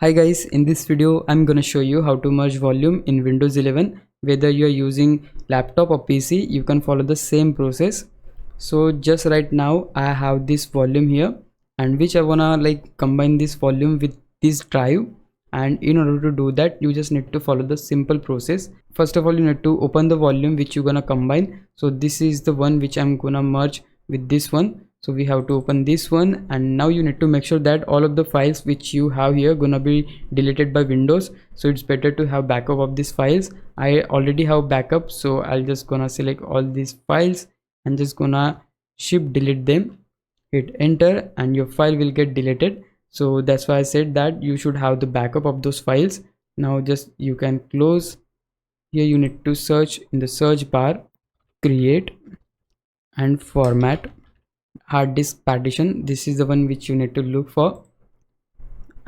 Hi guys, in this video I'm gonna show you how to merge volume in Windows 11. Whether you're using laptop or PC, you can follow the same process. So just right now I have this volume here, and which I wanna combine this volume with this drive. And in order to do that, you just need to follow the simple process. First of all, you need to open the volume which you're gonna combine. So this is the one which I'm gonna merge with this one. So we have to open this one, and now you need to make sure that all of the files which you have here gonna be deleted by Windows. So it's better to have backup of these files. I already have backup, so I'll just gonna select all these files and just gonna shift delete them, hit enter, and your file will get deleted. So that's why I said that you should have the backup of those files. Now just you can close. Here you need to search in the search bar, create and format hard disk partition. This is the one which you need to look for,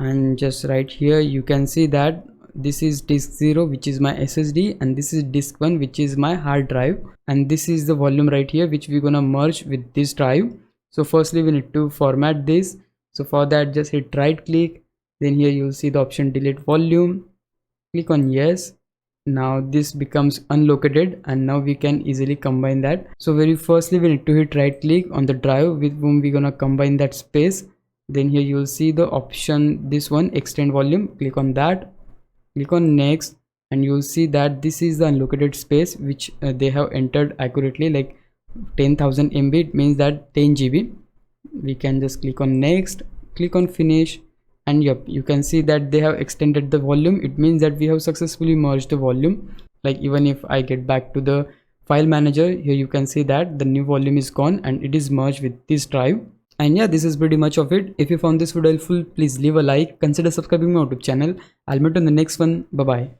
and just right here you can see that this is disk 0, which is my SSD, and this is disk 1, which is my hard drive, and this is the volume right here which we're gonna merge with this drive. So firstly we need to format this. So for that, just hit right click, then here you'll see the option delete volume, click on yes. Now this becomes unlocated, and now we can easily combine that. So very firstly we need to hit right click on the drive with whom we're gonna combine that space. Then here you will see the option, this one, extend volume. Click on that, click on next, and you will see that this is the unlocated space which they have entered accurately, like 10,000 MB. It means that 10 GB. We can just click on next, click on finish, and yep, you can see that they have extended the volume. It means that we have successfully merged the volume. Like even if I get back to the file manager, here you can see that the new volume is gone and it is merged with this drive. And yeah, this is pretty much of it. If you found this video helpful, please leave a like, consider subscribing my YouTube channel. I'll meet you in the next one. Bye bye.